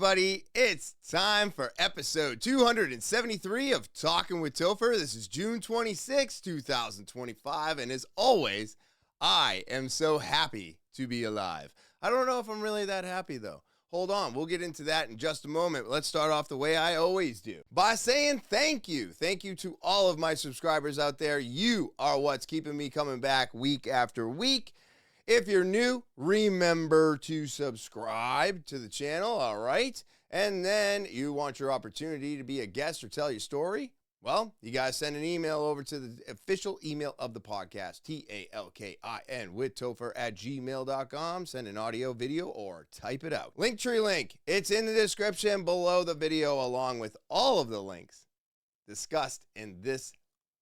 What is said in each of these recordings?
everybody. It's time for episode 273 of Talking with Topher. This is June 26, 2025, and as always, I am so happy to be alive. I don't know if I'm really that happy, though. Hold on, we'll get into that in just a moment. Let's start off the way I always do, by saying thank you. Thank you to all of my subscribers out there. You are what's keeping me coming back week after week. If you're new, remember to subscribe to the channel, all right? And then you want your opportunity to be a guest or tell your story? Well, you guys send an email over to the official email of the podcast, talkinwithtopher@gmail.com. Send an audio, video, or type it out. Linktree link, it's in the description below the video, along with all of the links discussed in this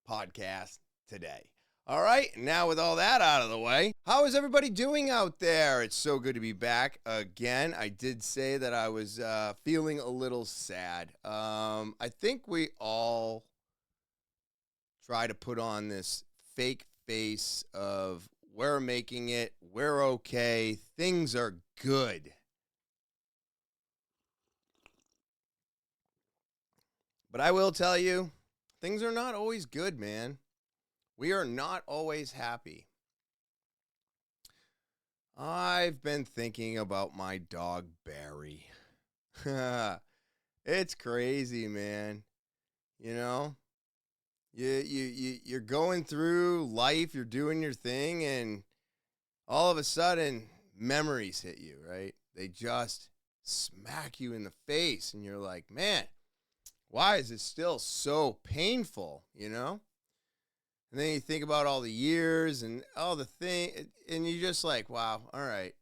podcast today. All right, now with all that out of the way, how is everybody doing out there? It's so good to be back again. I did say that I was feeling a little sad. I think we all try to put on this fake face of we're making it, we're okay, things are good. But I will tell you, things are not always good, man. We are not always happy. I've been thinking about my dog, Barry. It's crazy, man. You know, you're going through life, you're doing your thing, and all of a sudden, memories hit you, right? They just smack you in the face, and you're like, man, why is it still so painful, you know? And then you think about all the years and all the thing, and you're just like, wow, all right.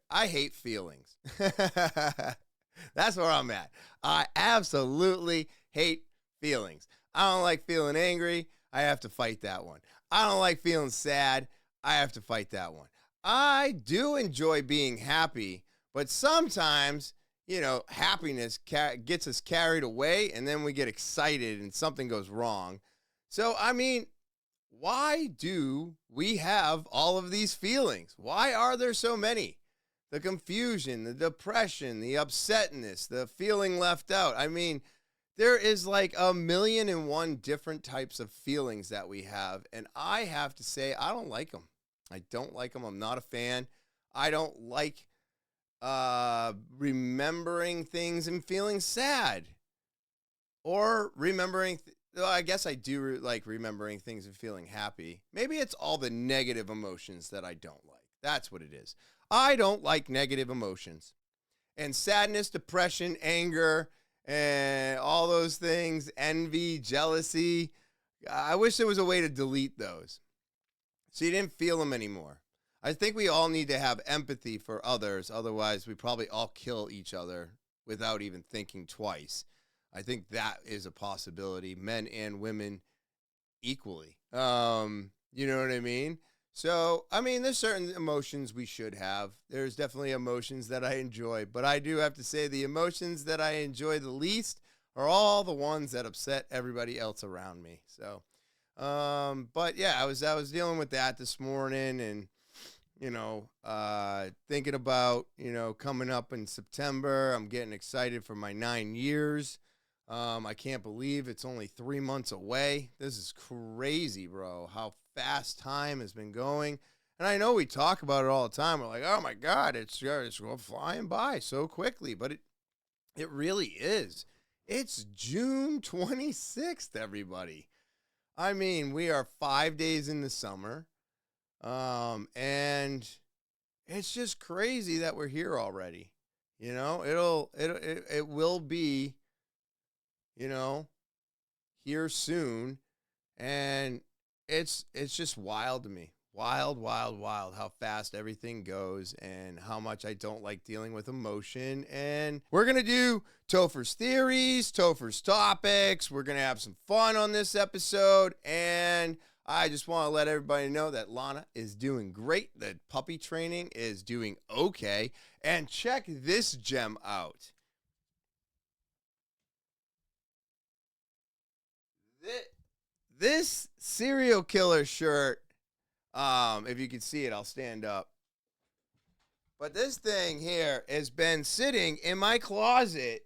I hate feelings. That's where I'm at. I absolutely hate feelings. I don't like feeling angry. I have to fight that one. I don't like feeling sad. I have to fight that one. I do enjoy being happy, but sometimes, you know, happiness gets us carried away, and then we get excited and something goes wrong. So, I mean, why do we have all of these feelings? Why are there so many? The confusion, the depression, the upsetness, the feeling left out. I mean, there is like 1,000,001 different types of feelings that we have. And I have to say, I don't like them. I don't like them. I'm not a fan. I don't like remembering things and feeling sad. Or remembering well, I guess I do like remembering things and feeling happy. Maybe it's all the negative emotions that I don't like. That's what it is. I don't like negative emotions. And sadness, depression, anger, and all those things, envy, jealousy. I wish there was a way to delete those so you didn't feel them anymore. I think we all need to have empathy for others. Otherwise, we probably all kill each other without even thinking twice. I think that is a possibility, men and women equally. You know what I mean? So, I mean, there's certain emotions we should have. There's definitely emotions that I enjoy, but I do have to say the emotions that I enjoy the least are all the ones that upset everybody else around me. So, but yeah, I was dealing with that this morning, and you know, thinking about, you know, coming up in September. I'm getting excited for my 9 years. I can't believe it's only 3 months away. This is crazy, bro, how fast time has been going. And I know we talk about it all the time. We're like, oh my God, it's flying by so quickly. But it really is. It's June 26th, everybody. I mean, we are 5 days in the summer. And it's just crazy that we're here already. You know, it will be, you know, here soon, and it's just wild to me. Wild how fast everything goes and how much I don't like dealing with emotion. And we're going to do Topher's theories, Topher's topics. We're going to have some fun on this episode, and I just want to let everybody know that Lana is doing great. The puppy training is doing okay. And check this gem out. This serial killer shirt, if you can see it, I'll stand up. But this thing here has been sitting in my closet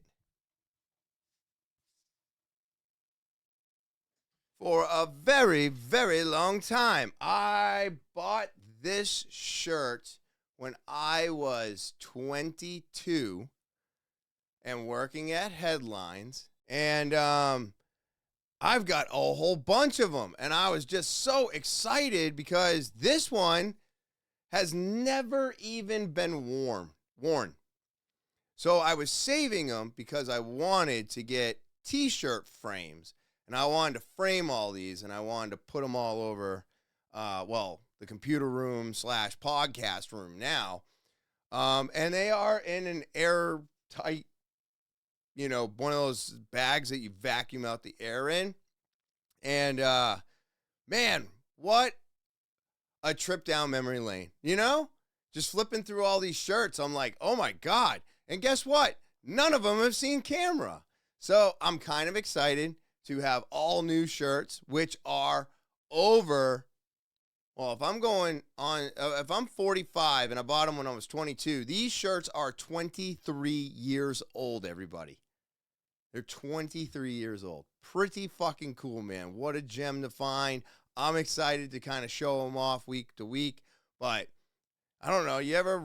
for a very, very long time. I bought this shirt when I was 22 and working at Headlines. And I've got a whole bunch of them. And I was just so excited because this one has never even been worn. So I was saving them because I wanted to get t-shirt frames. And I wanted to frame all these, and I wanted to put them all over, the computer room / podcast room now. And they are in an airtight, one of those bags that you vacuum out the air in. And, man, what a trip down memory lane, Just flipping through all these shirts, I'm like, oh, my God. And guess what? None of them have seen camera. So I'm kind of excited to have all new shirts, which are over. Well, if I'm 45 and I bought them when I was 22, these shirts are 23 years old, everybody. They're 23 years old. Pretty fucking cool, man. What a gem to find. I'm excited to kind of show them off week to week, but I don't know. You ever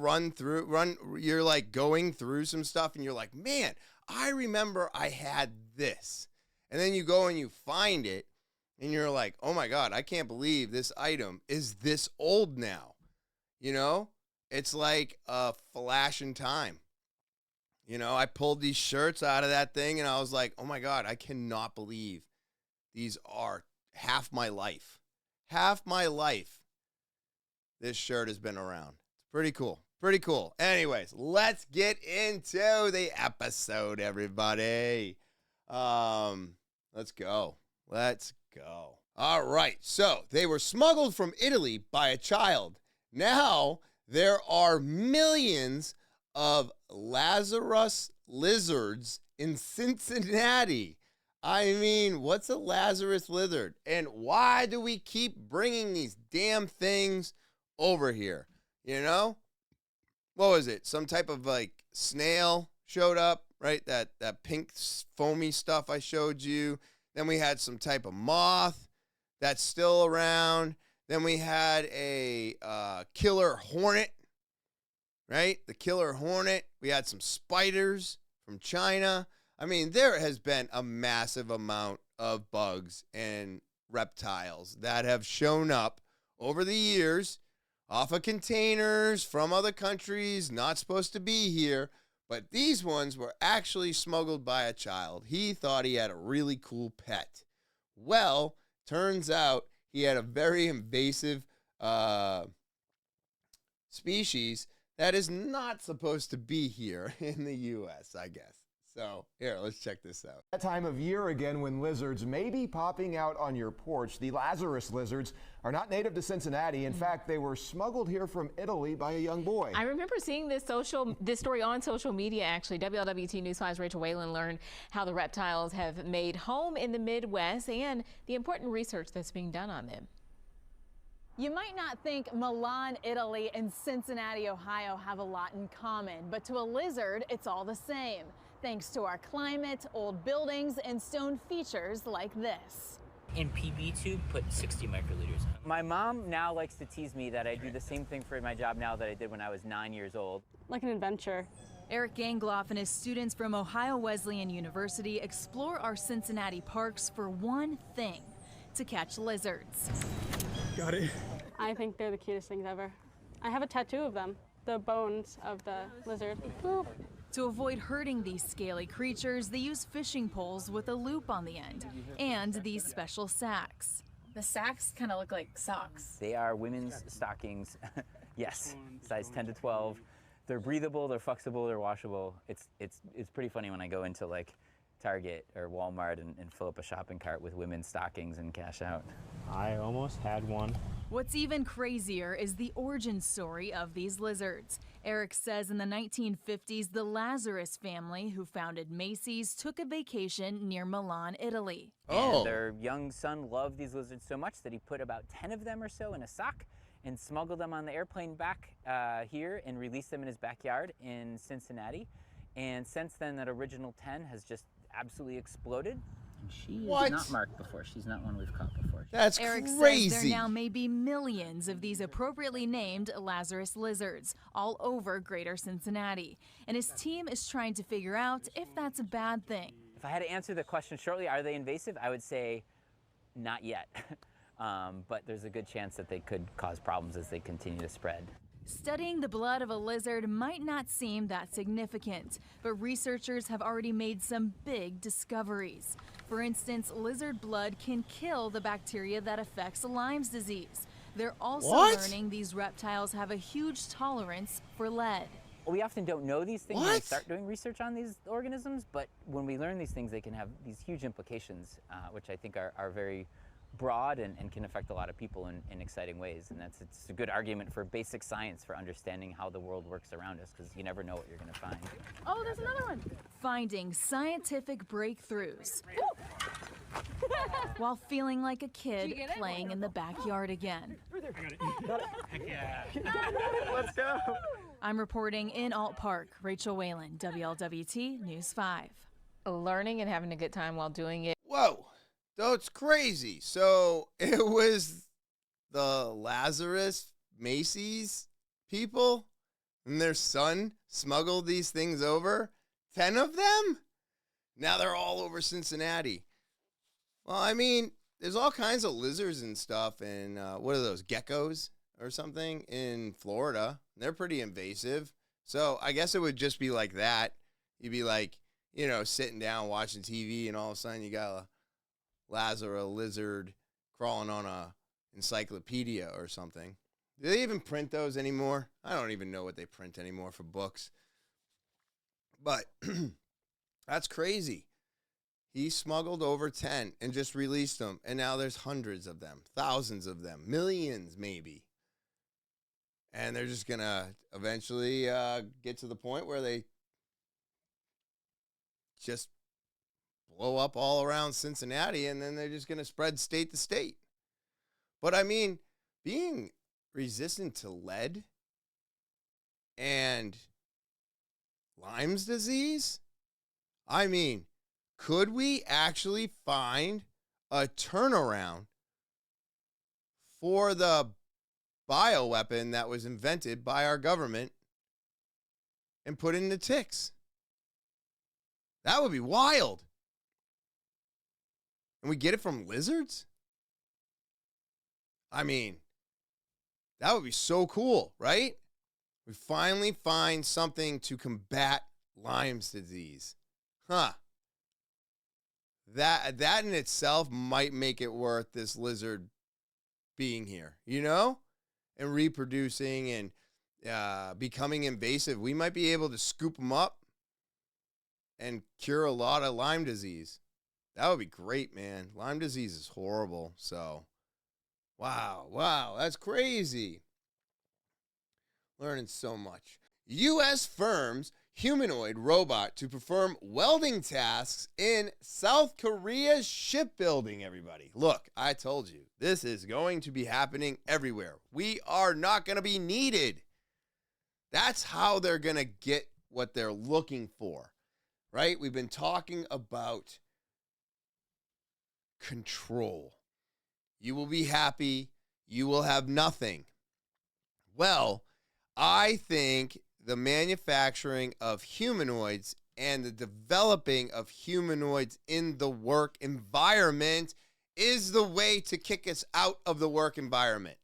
you're like going through some stuff and you're like, man, I remember I had this. And then you go and you find it, and you're like, oh, my God, I can't believe this item is this old now. It's like a flash in time. I pulled these shirts out of that thing, and I was like, oh, my God, I cannot believe these are half my life. Half my life, this shirt has been around. It's pretty cool. Pretty cool. Anyways, let's get into the episode, everybody. Let's go. All right. So they were smuggled from Italy by a child. Now there are millions of Lasiurus lizards in Cincinnati. I mean, what's a Lasiurus lizard? And why do we keep bringing these damn things over here? What was it? Some type of like snail showed up, right? That pink foamy stuff I showed you. Then we had some type of moth that's still around. Then we had a killer hornet, right? The killer hornet. We had some spiders from China. I mean, there has been a massive amount of bugs and reptiles that have shown up over the years off of containers from other countries, not supposed to be here. But these ones were actually smuggled by a child. He thought he had a really cool pet. Well, turns out he had a very invasive species that is not supposed to be here in the U.S., I guess. So, here, let's check this out. That time of year again when lizards may be popping out on your porch. The Lasiurus lizards are not native to Cincinnati. In fact, they were smuggled here from Italy by a young boy. I remember seeing this story on social media, actually. WLWT News 5's Rachel Whalen learned how the reptiles have made home in the Midwest and the important research that's being done on them. You might not think Milan, Italy, and Cincinnati, Ohio have a lot in common, but to a lizard, it's all the same, thanks to our climate, old buildings, and stone features like this. In PB tube, put 60 microliters on. My mom now likes to tease me that I do the same thing for my job now that I did when I was 9 years old. Like an adventure. Eric Gangloff and his students from Ohio Wesleyan University explore our Cincinnati parks for one thing, to catch lizards. Got it. I think they're the cutest things ever. I have a tattoo of them, the bones of the lizard. Boop. To avoid hurting these scaly creatures, they use fishing poles with a loop on the end, and these special sacks. The sacks kind of look like socks. They are women's stockings, yes, size 10 to 12. They're breathable, they're flexible, they're washable. It's pretty funny when I go into like Target or Walmart and fill up a shopping cart with women's stockings and cash out. I almost had one. What's even crazier is the origin story of these lizards. Eric says in the 1950s, the Lasiurus family, who founded Macy's, took a vacation near Milan, Italy. And their young son loved these lizards so much that he put about 10 of them or so in a sock and smuggled them on the airplane back here and released them in his backyard in Cincinnati. And since then, that original 10 has just absolutely exploded. And she is not marked before. She's not one we've caught before. That's Eric crazy. says there now may be millions of these appropriately named Lasiurus lizards all over greater Cincinnati. And his team is trying to figure out if that's a bad thing. If I had to answer the question shortly, are they invasive? I would say not yet. But there's a good chance that they could cause problems as they continue to spread. Studying the blood of a lizard might not seem that significant, but researchers have already made some big discoveries. For instance, lizard blood can kill the bacteria that affects Lyme's disease. They're also learning these reptiles have a huge tolerance for lead. We often don't know these things when we start doing research on these organisms, but when we learn these things, they can have these huge implications, which I think are very broad and can affect a lot of people in exciting ways. And it's a good argument for basic science for understanding how the world works around us, because you never know what you're going to find. Oh, there's another one. Finding scientific breakthroughs while feeling like a kid playing in the backyard again. Let's go. I'm reporting in Alt Park. Rachel Whalen, WLWT News 5. Learning and having a good time while doing it. Whoa. That's crazy. So it was the Lasiurus Macy's people and their son smuggled these things over. 10 of them? Now they're all over Cincinnati. Well, I mean, there's all kinds of lizards and stuff. And what are those, geckos or something in Florida? They're pretty invasive. So I guess it would just be like that. You'd be like, you know, sitting down watching TV and all of a sudden you got a Lasiurus lizard crawling on a encyclopedia or something. Do they even print those anymore? I don't even know what they print anymore for books. But that's crazy. He smuggled over 10 and just released them. And now there's hundreds of them, thousands of them, millions maybe. And they're just going to eventually get to the point where they just blow up all around Cincinnati, and then they're just going to spread state to state. But I mean, being resistant to lead and Lyme's disease, I mean, could we actually find a turnaround for the bioweapon that was invented by our government and put into ticks? That would be wild. And we get it from lizards? I mean, that would be so cool, right? We finally find something to combat Lyme's disease. Huh. That in itself might make it worth this lizard being here, you know? And reproducing and becoming invasive. We might be able to scoop them up and cure a lot of Lyme disease. That would be great, man. Lyme disease is horrible. So, wow, that's crazy. Learning so much. U.S. firms humanoid robot to perform welding tasks in South Korea's shipbuilding, everybody. Look, I told you, this is going to be happening everywhere. We are not going to be needed. That's how they're going to get what they're looking for, right? We've been talking about control. You will be happy. You will have nothing. Well, I think the manufacturing of humanoids and the developing of humanoids in the work environment is the way to kick us out of the work environment.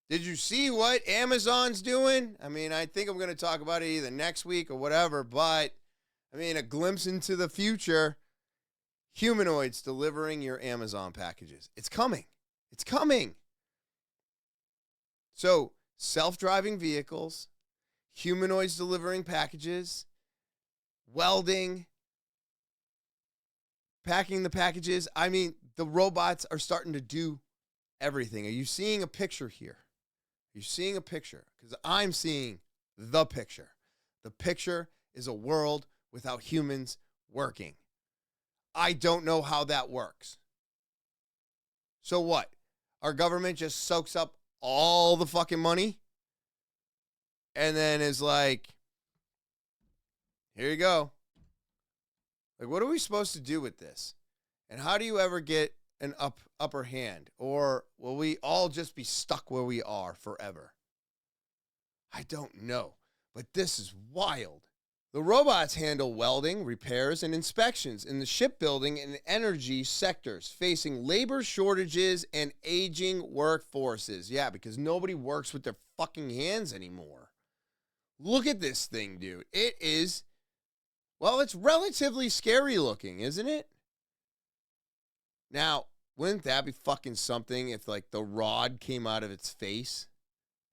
Did you see what Amazon's doing? I mean, I think I'm going to talk about it either next week or whatever, but I mean, a glimpse into the future. Humanoids delivering your Amazon packages. It's coming. It's coming. So, self-driving vehicles, humanoids delivering packages, welding, packing the packages. I mean, the robots are starting to do everything. Are you seeing a picture here? Are you seeing a picture? Because I'm seeing the picture. The picture is a world without humans working. I don't know how that works. So what? our government just soaks up all the fucking money and then is like, here you go. Like, what are we supposed to do with this? And how do you ever get an upper hand? Or will we all just be stuck where we are forever? I don't know, but this is wild. The robots handle welding, repairs, and inspections in the shipbuilding and energy sectors, facing labor shortages and aging workforces. Yeah, because nobody works with their fucking hands anymore. Look at this thing, dude. It is, well, it's relatively scary looking, isn't it? Now, wouldn't that be fucking something if, like, the rod came out of its face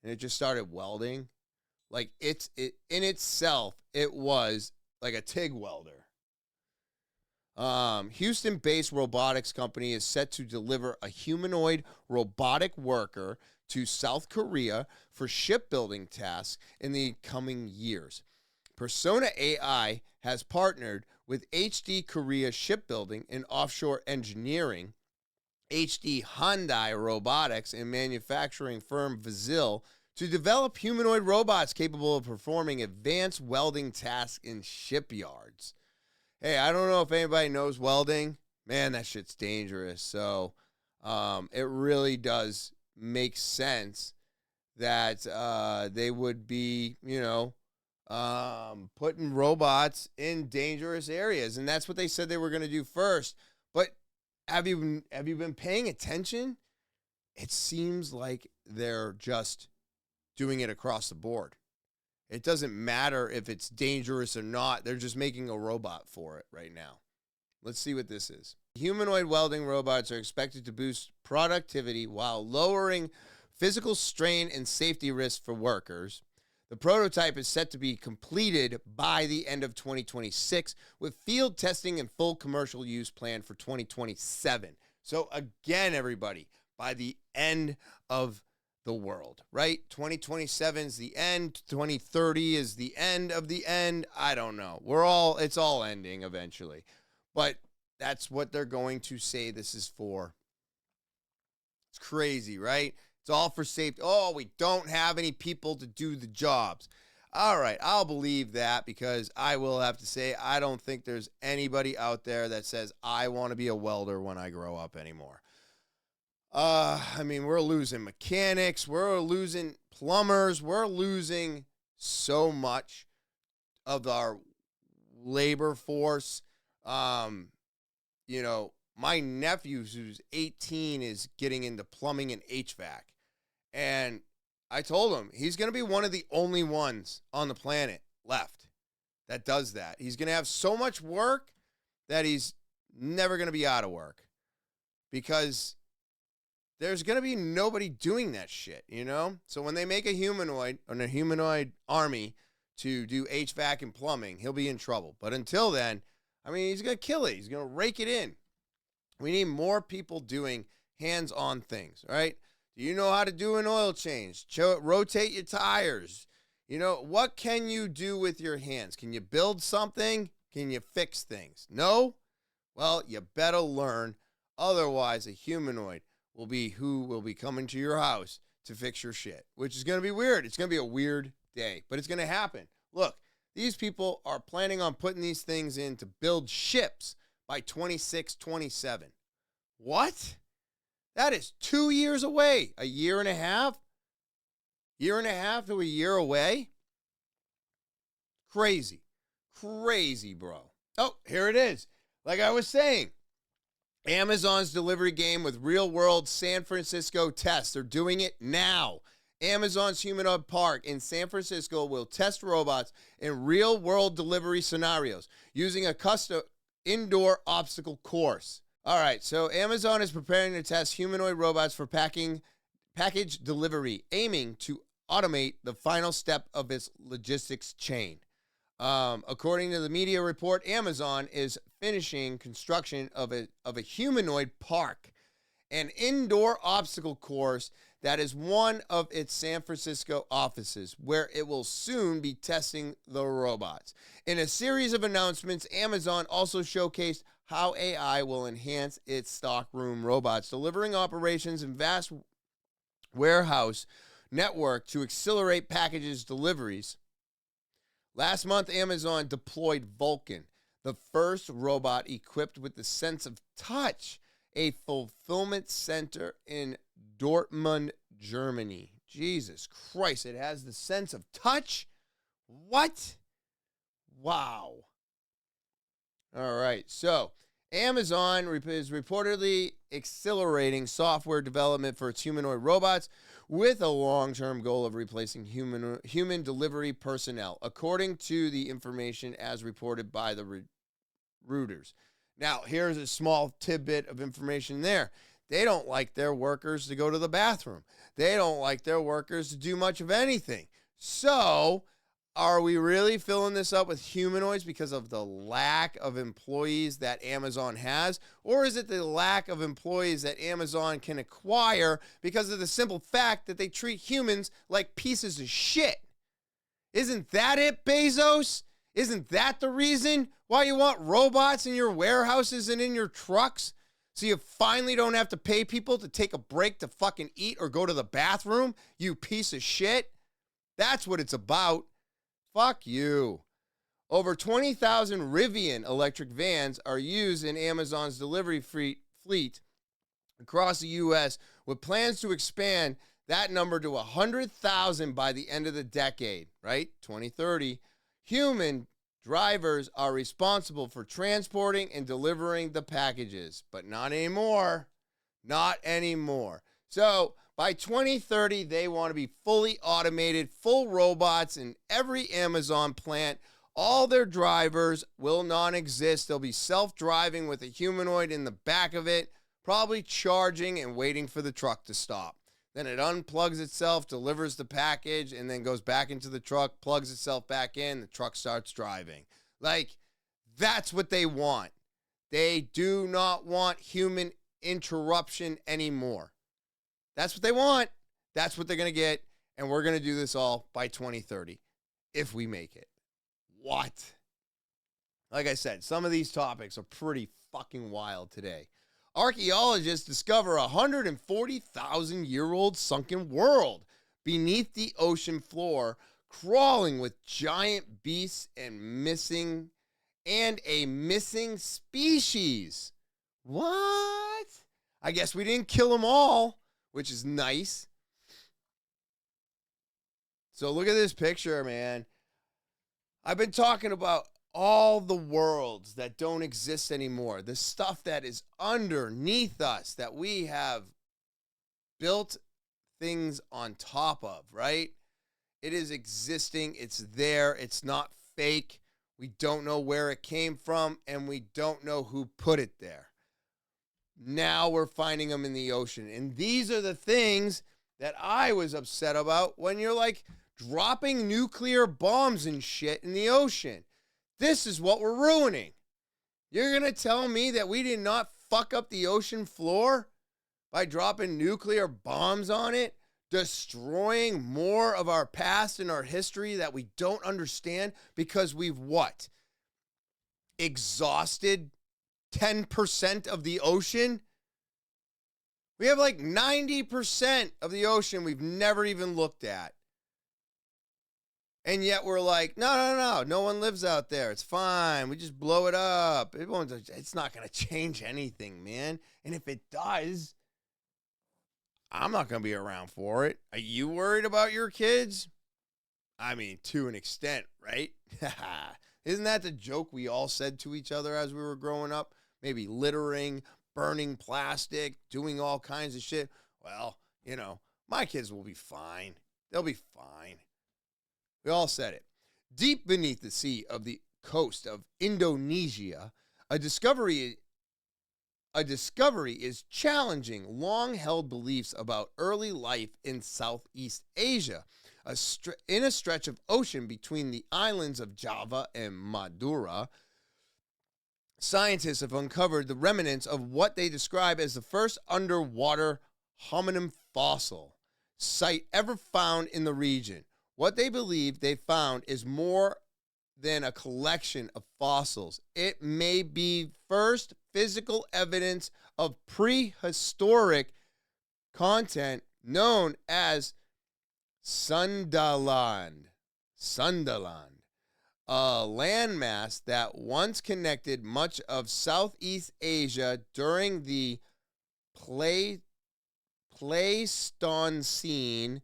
and it just started welding? Like, it in itself, it was like a TIG welder. Houston-based robotics company is set to deliver a humanoid robotic worker to South Korea for shipbuilding tasks in the coming years. Persona AI has partnered with HD Korea Shipbuilding and Offshore Engineering, HD Hyundai Robotics, and manufacturing firm Vizil to develop humanoid robots capable of performing advanced welding tasks in shipyards. Hey, I don't know if anybody knows welding. Man, that shit's dangerous. So it really does make sense that they would be, putting robots in dangerous areas. And that's what they said they were going to do first. But have you been paying attention? It seems like they're just doing it across the board. It doesn't matter if it's dangerous or not. They're just making a robot for it right now. Let's see what this is. Humanoid welding robots are expected to boost productivity while lowering physical strain and safety risks for workers. The prototype is set to be completed by the end of 2026, with field testing and full commercial use planned for 2027. So again, everybody, by the end of the world, right? 2027 is the end. 2030 is the end of the end. I don't know. It's all ending eventually. But that's what they're going to say this is for. It's crazy, right? It's all for safety. Oh, we don't have any people to do the jobs. All right, I'll believe that, because I will have to say I don't think there's anybody out there that says I want to be a welder when I grow up anymore. We're losing mechanics. We're losing plumbers. We're losing so much of our labor force. My nephew, who's 18, is getting into plumbing and HVAC. And I told him he's going to be one of the only ones on the planet left that does that. He's going to have so much work that he's never going to be out of work, because there's going to be nobody doing that shit, So when they make a humanoid or a humanoid army to do HVAC and plumbing, he'll be in trouble. But until then, he's going to kill it. He's going to rake it in. We need more people doing hands-on things, right? Do you know how to do an oil change? Rotate your tires. What can you do with your hands? Can you build something? Can you fix things? No? Well, you better learn. Otherwise, a humanoid will be who will be coming to your house to fix your shit, which is going to be weird. It's going to be a weird day, but it's going to happen. Look, these people are planning on putting these things in to build ships by 26, 27. What? That is 2 years away. A year and a half? Year and a half to a year away? Crazy. Crazy, bro. Oh, here it is. Like I was saying, Amazon's delivery game with real-world San Francisco tests. They're doing it now. Amazon's Humanoid Park in San Francisco will test robots in real-world delivery scenarios using a custom indoor obstacle course. All right, so Amazon is preparing to test humanoid robots for package delivery, aiming to automate the final step of its logistics chain. According to the media report, Amazon is finishing construction of a humanoid park, an indoor obstacle course that is one of its San Francisco offices, where it will soon be testing the robots. In a series of announcements, Amazon also showcased how AI will enhance its stockroom robots, delivering operations and vast warehouse network to accelerate packages deliveries. Last month, Amazon deployed Vulcan, the first robot equipped with the sense of touch, a fulfillment center in Dortmund, Germany. Jesus Christ, it has the sense of touch? What? Wow. All right, so Amazon is reportedly accelerating software development for its humanoid robots with a long-term goal of replacing human delivery personnel, according to the information as reported by the Reuters. Now, here's a small tidbit of information there. They don't like their workers to go to the bathroom. They don't like their workers to do much of anything. So, are we really filling this up with humanoids because of the lack of employees that Amazon has? Or is it the lack of employees that Amazon can acquire because of the simple fact that they treat humans like pieces of shit? Isn't that it, Bezos? Isn't that the reason why you want robots in your warehouses and in your trucks? So you finally don't have to pay people to take a break to fucking eat or go to the bathroom, you piece of shit? That's what it's about. Fuck you. Over 20,000 Rivian electric vans are used in Amazon's delivery fleet across the U.S., with plans to expand that number to 100,000 by the end of the decade, right? 2030. Human drivers are responsible for transporting and delivering the packages, but not anymore. Not anymore. So by 2030, they want to be fully automated, full robots in every Amazon plant. All their drivers will not exist. They'll be self-driving with a humanoid in the back of it, probably charging and waiting for the truck to stop. Then it unplugs itself, delivers the package, and then goes back into the truck, plugs itself back in, the truck starts driving. Like, that's what they want. They do not want human interruption anymore. That's what they want. That's what they're going to get. And we're going to do this all by 2030 if we make it. What? Like I said, some of these topics are pretty fucking wild today. Archaeologists discover a 140,000-year-old sunken world beneath the ocean floor, crawling with giant beasts and a missing species. What? I guess we didn't kill them all, which is nice. So look at this picture, man. I've been talking about all the worlds that don't exist anymore, the stuff that is underneath us that we have built things on top of, right? It is existing. It's there. It's not fake. We don't know where it came from, and we don't know who put it there. Now we're finding them in the ocean. And these are the things that I was upset about when you're like dropping nuclear bombs and shit in the ocean. This is what we're ruining. You're going to tell me that we did not fuck up the ocean floor by dropping nuclear bombs on it, destroying more of our past and our history that we don't understand because we've what? Exhausted 10% of the ocean? We have like 90% of the ocean we've never even looked at. And yet we're like, no one lives out there. It's fine. We just blow it up. It's not going to change anything, man. And if it does, I'm not going to be around for it. Are you worried about your kids? I mean, to an extent, right? Isn't that the joke we all said to each other as we were growing up? Maybe littering, burning plastic, doing all kinds of shit. Well, my kids will be fine. They'll be fine. We all said it. Deep beneath the sea of the coast of Indonesia, a discovery is challenging long-held beliefs about early life in Southeast Asia, in a stretch of ocean between the islands of Java and Madura. Scientists have uncovered the remnants of what they describe as the first underwater hominin fossil site ever found in the region. What they believe they found is more than a collection of fossils. It may be first physical evidence of prehistoric content known as Sundaland, a landmass that once connected much of Southeast Asia during the Pleistocene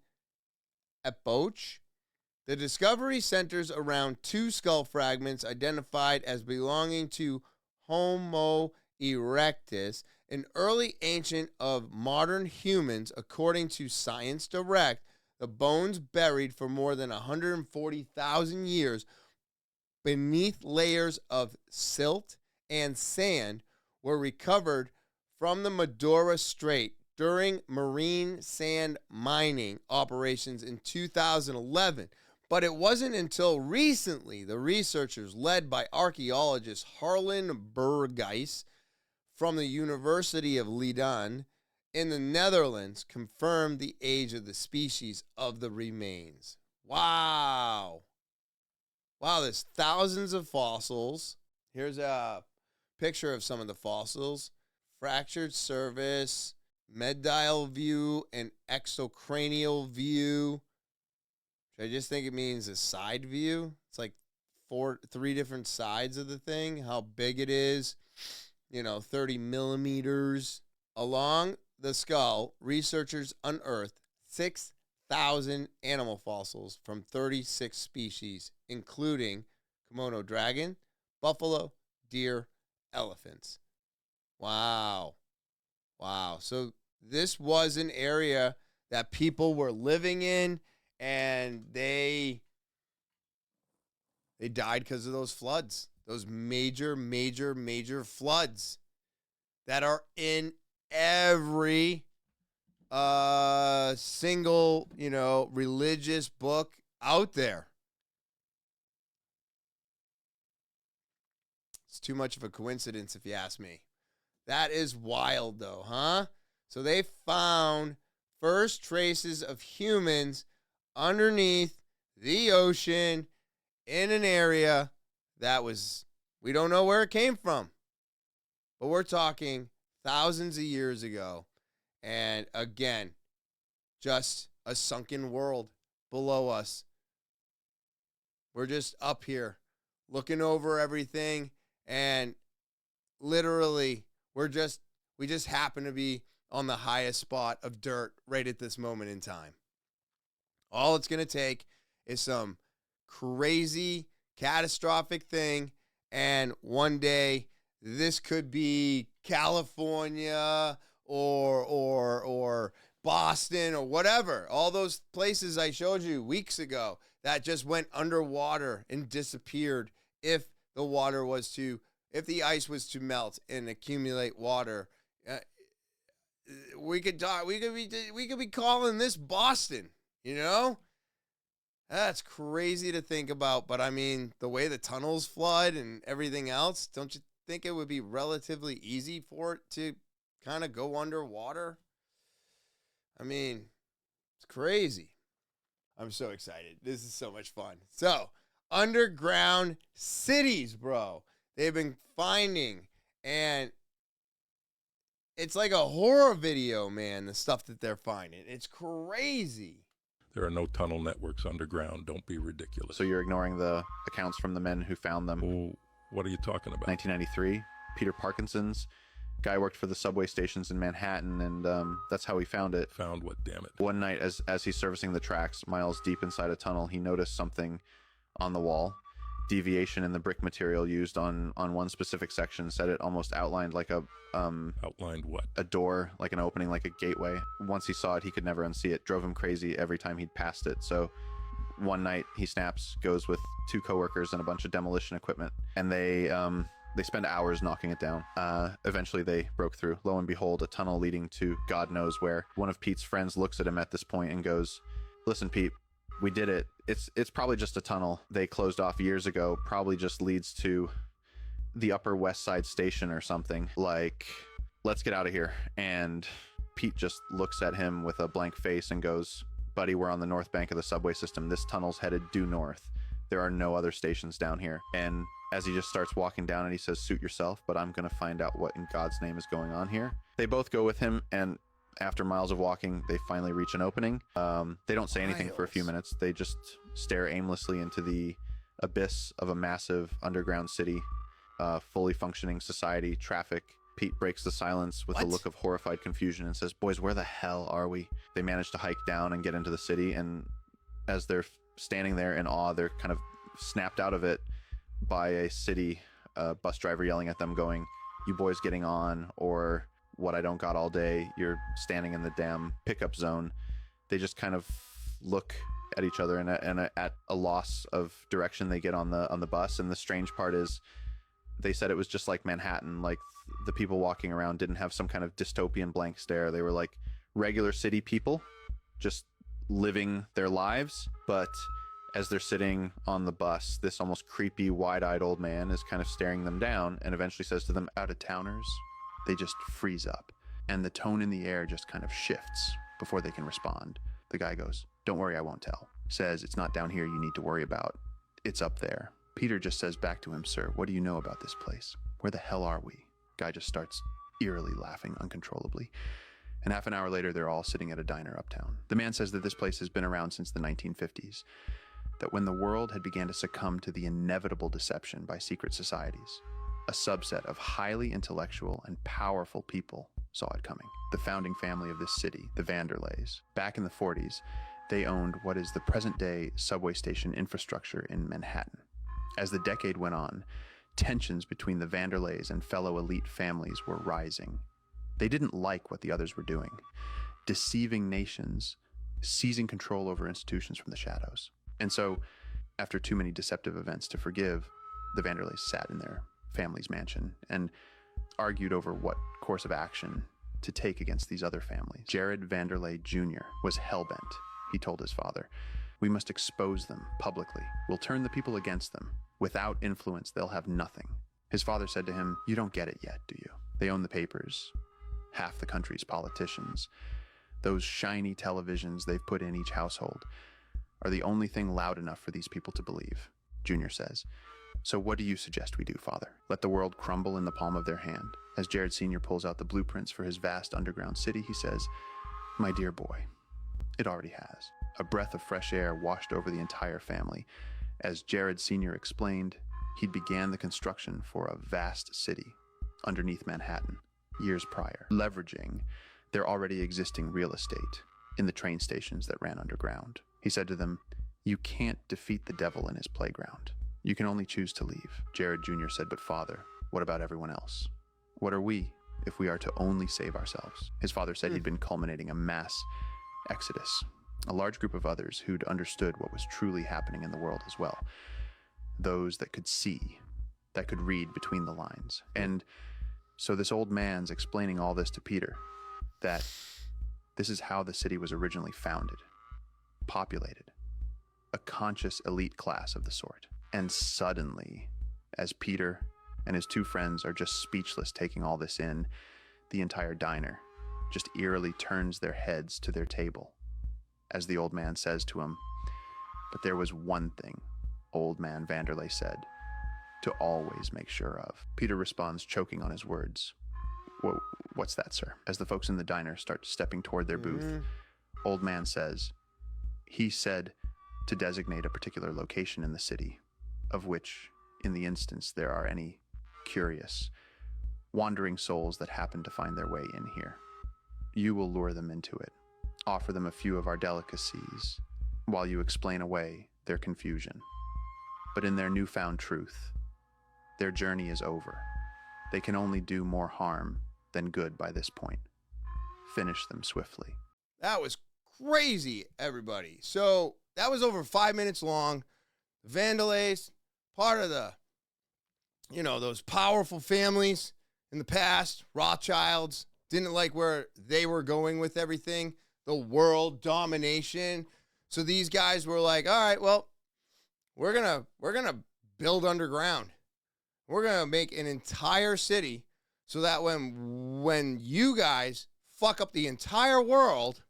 epoch. The discovery centers around 2 skull fragments identified as belonging to Homo erectus, an early ancient of modern humans. According to Science Direct, the bones buried for more than 140,000 years beneath layers of silt and sand were recovered from the Madura Strait during marine sand mining operations in 2011. But it wasn't until recently the researchers led by archaeologist Harlan Berghuis from the University of Leiden in the Netherlands confirmed the age of the species of the remains. Wow. Wow, there's thousands of fossils. Here's a picture of some of the fossils. Fractured surface, medial view, and exocranial view. I just think it means a side view. It's like 3 different sides of the thing, how big it is, 30 millimeters. Along the skull, researchers unearthed 6,000 animal fossils from 36 species, including Komodo dragon, buffalo, deer, elephants. Wow. So this was an area that people were living in, and they died because of those floods, those major floods that are in every single, religious book out there. It's too much of a coincidence if you ask me. That is wild though, huh? So they found first traces of humans underneath the ocean in an area that we don't know where it came from, but we're talking thousands of years ago. And again, just a sunken world below us. We're just up here looking over everything, and literally we just happen to be on the highest spot of dirt right at this moment in time. All it's going to take is some crazy, catastrophic thing, and one day this could be California or Boston or whatever. All those places I showed you weeks ago that just went underwater and disappeared if the ice was to melt and accumulate water. We could be calling this Boston, That's crazy to think about, but I mean, the way the tunnels flood and everything else, don't you think it would be relatively easy for it to kind of go underwater? I mean, it's crazy. I'm so excited. This is so much fun. So, underground cities, bro. They've been finding, and it's like a horror video, man, the stuff that they're finding. It's crazy. There are no tunnel networks underground. Don't be ridiculous. So you're ignoring the accounts from the men who found them? Oh, what are you talking about? 1993, Peter Parkinson's. Guy worked for the subway stations in Manhattan, and that's how he found it. Found what, damn it? One night, as he's servicing the tracks, miles deep inside a tunnel, he noticed something on the wall. Deviation in the brick material used on one specific section said it almost outlined like a... outlined what? A door, like an opening, like a gateway. Once he saw it, he could never unsee it. Drove him crazy every time he'd passed it. So one night, he snaps, goes with 2 coworkers and a bunch of demolition equipment, and they spend hours knocking it down. Eventually, they broke through. Lo and behold, a tunnel leading to God knows where. One of Pete's friends looks at him at this point and goes, "Listen, Pete, we did it. It's probably just a tunnel they closed off years ago. Probably just leads to the Upper West Side Station or something. Like, let's get out of here." And Pete just looks at him with a blank face and goes, "Buddy, we're on the north bank of the subway system. This tunnel's headed due north. There are no other stations down here." And as he just starts walking down and he says, suit yourself, but I'm going to find out what in God's name is going on here. They both go with him, and after miles of walking, they finally reach an opening. They don't say anything for a few minutes. They just stare aimlessly into the abyss of a massive underground city, fully functioning society, traffic. Pete breaks the silence with a look of horrified confusion and says, boys, where the hell are we? They manage to hike down and get into the city, and as they're standing there in awe, they're kind of snapped out of it by a city bus driver yelling at them going, you boys getting on, or what I don't got all day, you're standing in the damn pickup zone. They just kind of look at each other and at a loss of direction. They get on the bus, and the strange part is they said it was just like Manhattan, like the people walking around didn't have some kind of dystopian blank stare. They were like regular city people just living their lives, but as they're sitting on the bus, this almost creepy, wide-eyed old man is kind of staring them down and eventually says to them, out-of-towners. They just freeze up, and the tone in the air just kind of shifts before they can respond. The guy goes, don't worry, I won't tell. Says, it's not down here you need to worry about. It's up there. Peter just says back to him, sir, what do you know about this place? Where the hell are we? Guy just starts eerily laughing uncontrollably. And half an hour later, they're all sitting at a diner uptown. The man says that this place has been around since the 1950s. That when the world had began to succumb to the inevitable deception by secret societies, a subset of highly intellectual and powerful people saw it coming. The founding family of this city, the Vanderleys. Back in the 40s, they owned what is the present-day subway station infrastructure in Manhattan. As the decade went on, tensions between the Vanderleys and fellow elite families were rising. They didn't like what the others were doing, deceiving nations, seizing control over institutions from the shadows. And so, after too many deceptive events to forgive, the Vanderleys sat in their family's mansion and argued over what course of action to take against these other families. Jared Vanderlei Jr. was hellbent. He told his father, we must expose them publicly. We'll turn the people against them. Without influence, they'll have nothing. His father said to him, you don't get it yet, do you? They own the papers, half the country's politicians. Those shiny televisions they've put in each household are the only thing loud enough for these people to believe, Junior says. So what do you suggest we do, Father? Let the world crumble in the palm of their hand. As Jared Sr. pulls out the blueprints for his vast underground city, he says, my dear boy, it already has. A breath of fresh air washed over the entire family. As Jared Sr. explained, he'd began the construction for a vast city underneath Manhattan years prior, leveraging their already existing real estate in the train stations that ran underground. He said to them, you can't defeat the devil in his playground. You can only choose to leave. Jared Jr. said, but Father, what about everyone else? What are we if we are to only save ourselves? His father said he'd been culminating a mass exodus, a large group of others who'd understood what was truly happening in the world as well. Those that could see, that could read between the lines. And so this old man's explaining all this to Peter, that this is how the city was originally founded, populated, a conscious elite class of the sort. And suddenly, as Peter and his two friends are just speechless taking all this in, the entire diner just eerily turns their heads to their table as the old man says to him, but there was one thing, old man Vanderlei said, to always make sure of. Peter responds, choking on his words. What's that, sir? As the folks in the diner start stepping toward their booth, old man says, he said to designate a particular location in the city, of which, in the instance, there are any curious, wandering souls that happen to find their way in here. You will lure them into it, offer them a few of our delicacies, while you explain away their confusion. But in their newfound truth, their journey is over. They can only do more harm than good by this point. Finish them swiftly. That was crazy, everybody. So that was over 5 minutes long. Vanderleys, part of the, those powerful families in the past, Rothschilds, didn't like where they were going with everything, the world domination. So these guys were like, all right, well, we're gonna build underground. We're gonna make an entire city so that when you guys fuck up the entire world,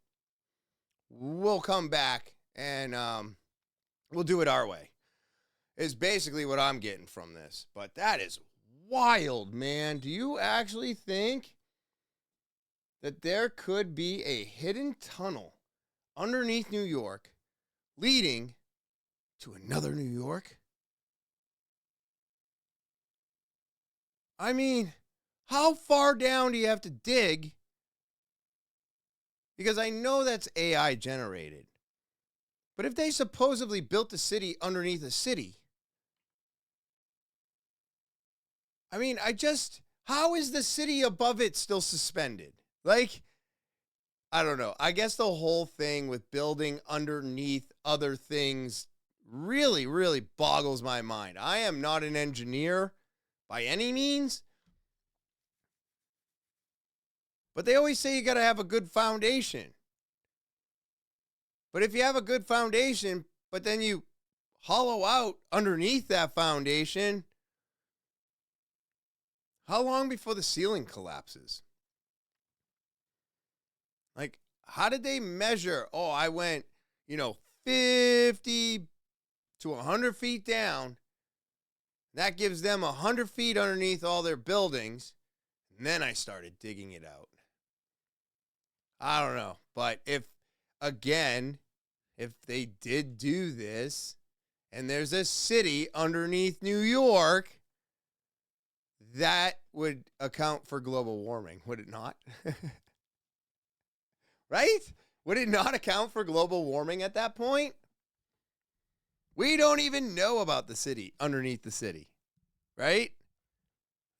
we'll come back and we'll do it our way. is basically what I'm getting from this. But that is wild, man. Do you actually think that there could be a hidden tunnel underneath New York leading to another New York? I mean, how far down do you have to dig? Because I know that's AI generated. But if they supposedly built a city underneath a city, I mean, how is the city above it still suspended? Like, I don't know. I guess the whole thing with building underneath other things really, really boggles my mind. I am not an engineer by any means, but they always say you got to have a good foundation. But if you have a good foundation, but then you hollow out underneath that foundation, how long before the ceiling collapses? Like, how did they measure? Oh, I went, 50 to 100 feet down. That gives them 100 feet underneath all their buildings. And then I started digging it out. I don't know. But if they did do this, and there's a city underneath New York, that would account for global warming, would it not? Right? Would it not account for global warming at that point? We don't even know about the city underneath the city, right?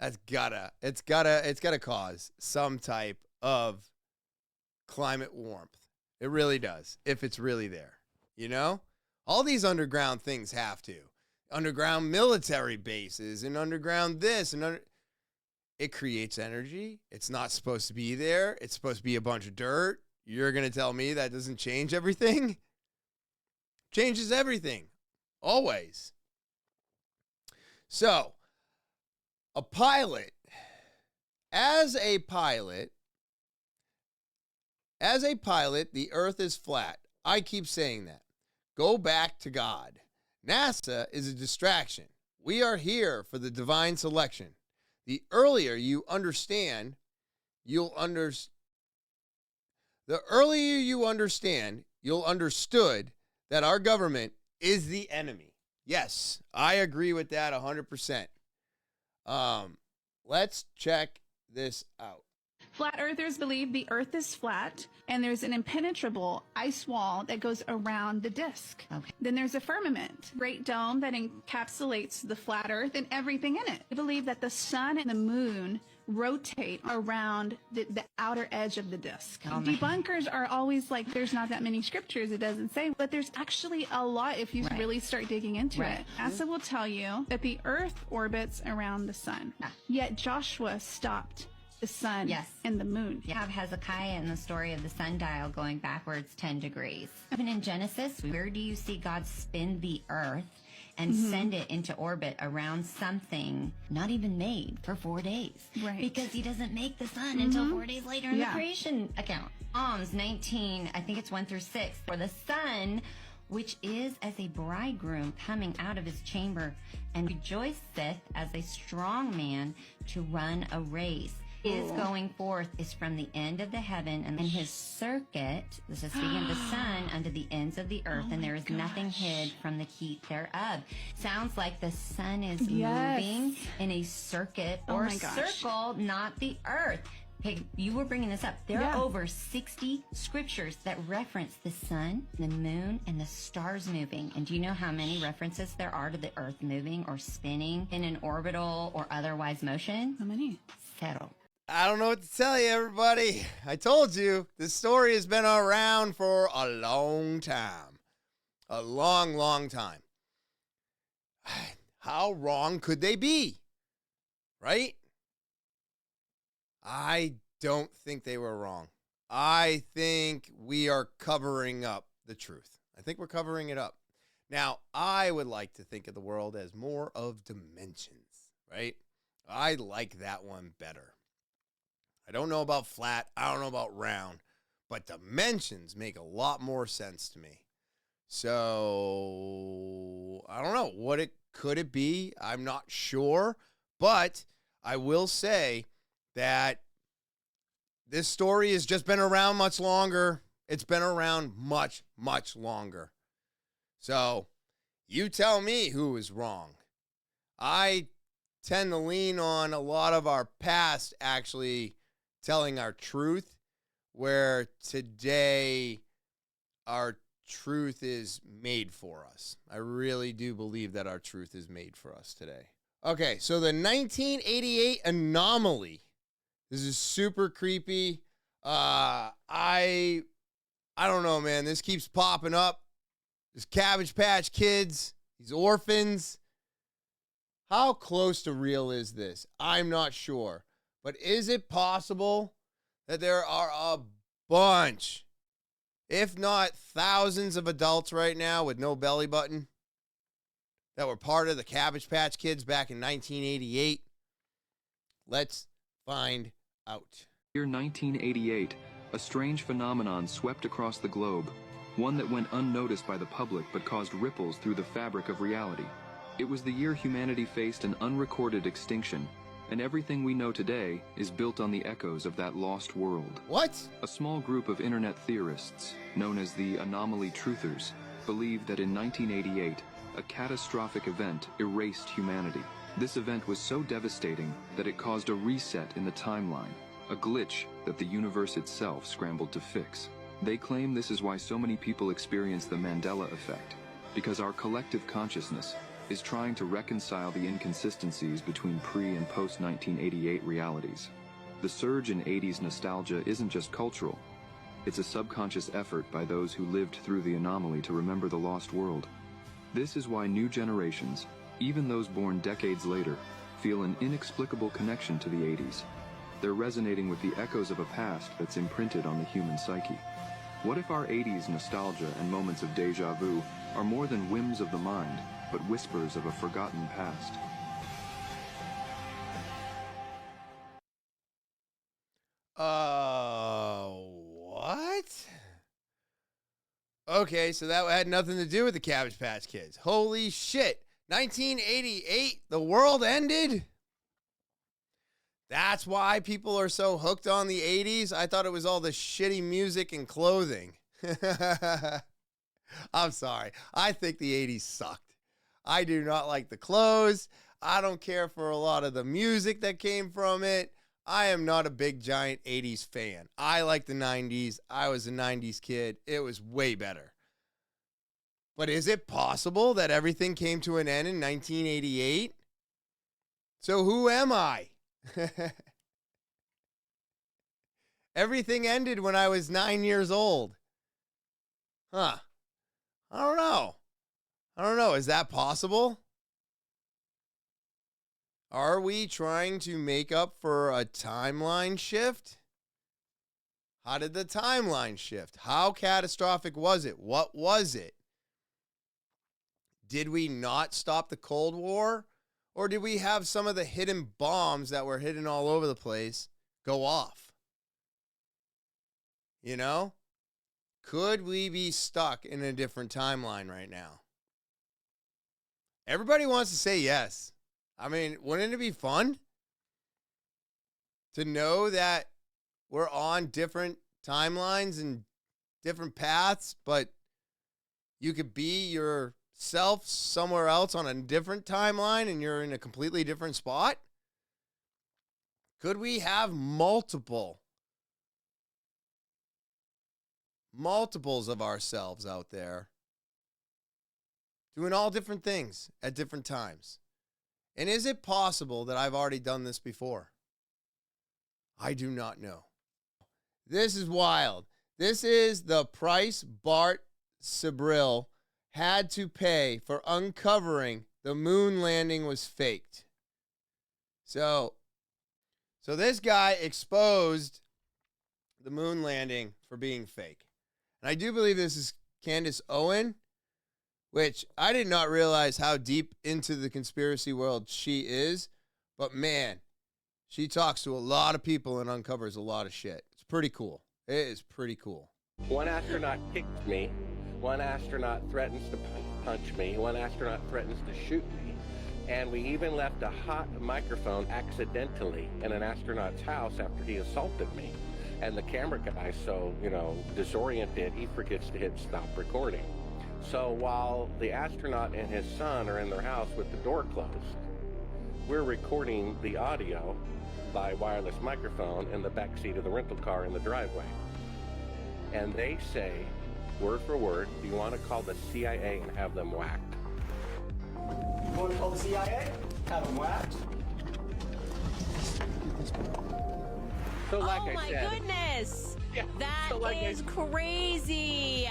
It's gotta cause some type of climate warmth. It really does, if it's really there, All these underground things have to. Underground military bases and underground this and it creates energy. It's not supposed to be there. It's supposed to be a bunch of dirt. You're going to tell me that doesn't change everything? Changes everything. Always. So, as a pilot, the earth is flat. I keep saying that. Go back to God. NASA is a distraction. We are here for the divine selection. The earlier you understand, you'll understood that our government is the enemy. Yes, I agree with that 100%. Let's check this out. Flat earthers believe the earth is flat and there's an impenetrable ice wall that goes around the disk. Okay. Then there's a firmament, great dome that encapsulates the flat earth and everything in it. They believe that the sun and the moon rotate around the outer edge of the disk. Debunkers are always like, there's not that many scriptures, it doesn't say, but there's actually a lot if you really start digging into it. NASA will tell you that the earth orbits around the sun, yet Joshua stopped the sun and the moon. You have Hezekiah and the story of the sundial going backwards 10 degrees. Even in Genesis, where do you see God spin the earth and send it into orbit around something not even made for 4 days? Right. Because he doesn't make the sun until 4 days later in the creation account. Psalms 19, I think it's 1-6. For the sun, which is as a bridegroom coming out of his chamber, and rejoiceth as a strong man to run a race. His going forth is from the end of the heaven, and his circuit, this is speaking of the sun, unto the ends of the earth, and there is nothing hid from the heat thereof. Sounds like the sun is moving in a circuit or circle, not the earth. Hey, you were bringing this up. There are over 60 scriptures that reference the sun, the moon, and the stars moving. And do you know how many references there are to the earth moving or spinning in an orbital or otherwise motion? How many? Several. I don't know what to tell you, everybody. I told you, this story has been around for a long time. A long, long time. How wrong could they be? Right? I don't think they were wrong. I think we are covering up the truth. I think we're covering it up. Now, I would like to think of the world as more of dimensions, right? I like that one better. I don't know about flat. I don't know about round. But dimensions make a lot more sense to me. So, I don't know what it could it be? I'm not sure. But I will say that this story has just been around much longer. It's been around much, much longer. So you tell me who is wrong. I tend to lean on a lot of our past actually telling our truth, where today our truth is made for us. I really do believe that our truth is made for us today. Okay, so the 1988 anomaly. This is super creepy. I don't know, man. This keeps popping up. This Cabbage Patch Kids, these orphans. How close to real is this? I'm not sure. But is it possible that there are a bunch, if not thousands of adults right now with no belly button that were part of the Cabbage Patch Kids back in 1988? Let's find out. Year 1988, a strange phenomenon swept across the globe, one that went unnoticed by the public but caused ripples through the fabric of reality. It was the year humanity faced an unrecorded extinction, and everything we know today is built on the echoes of that lost world. What? A small group of internet theorists, known as the anomaly truthers, believed that in 1988, a catastrophic event erased humanity. This event was so devastating that it caused a reset in the timeline, a glitch that the universe itself scrambled to fix. They claim this is why so many people experience the Mandela effect, because our collective consciousness is trying to reconcile the inconsistencies between pre- and post-1988 realities. The surge in 80s nostalgia isn't just cultural. It's a subconscious effort by those who lived through the anomaly to remember the lost world. This is why new generations, even those born decades later, feel an inexplicable connection to the 80s. They're resonating with the echoes of a past that's imprinted on the human psyche. What if our 80s nostalgia and moments of deja vu are more than whims of the mind, but whispers of a forgotten past? What? Okay, so that had nothing to do with the Cabbage Patch Kids. Holy shit. 1988, the world ended? That's why people are so hooked on the 80s? I thought it was all the shitty music and clothing. I'm sorry. I think the 80s sucked. I do not like the clothes. I don't care for a lot of the music that came from it. I am not a big, giant 80s fan. I like the 90s. I was a 90s kid. It was way better. But is it possible that everything came to an end in 1988? So who am I? Everything ended when I was 9 years old. Huh. I don't know. Is that possible? Are we trying to make up for a timeline shift? How did the timeline shift? How catastrophic was it? What was it? Did we not stop the Cold War? Or did we have some of the hidden bombs that were hidden all over the place go off? You know? Could we be stuck in a different timeline right now? Everybody wants to say yes. I mean, wouldn't it be fun to know that we're on different timelines and different paths, but you could be yourself somewhere else on a different timeline and you're in a completely different spot? Could we have multiples of ourselves out there doing all different things at different times? And is it possible that I've already done this before? I do not know. This is wild. This is the price Bart Sibrel had to pay for uncovering the moon landing was faked. So this guy exposed the moon landing for being fake. And I do believe this is Candace Owen, which I did not realize how deep into the conspiracy world she is. But man, she talks to a lot of people and uncovers a lot of shit. It's pretty cool. It is pretty cool. One astronaut kicked me. One astronaut threatens to punch me. One astronaut threatens to shoot me. And we even left a hot microphone accidentally in an astronaut's house after he assaulted me. And the camera guy, so, disoriented, he forgets to hit stop recording. So while the astronaut and his son are in their house with the door closed, we're recording the audio by wireless microphone in the back seat of the rental car in the driveway. And they say, word for word, do you want to call the CIA and have them whacked? You want to call the CIA? Have them whacked? So like oh I my said, goodness! Yeah, That so like is crazy!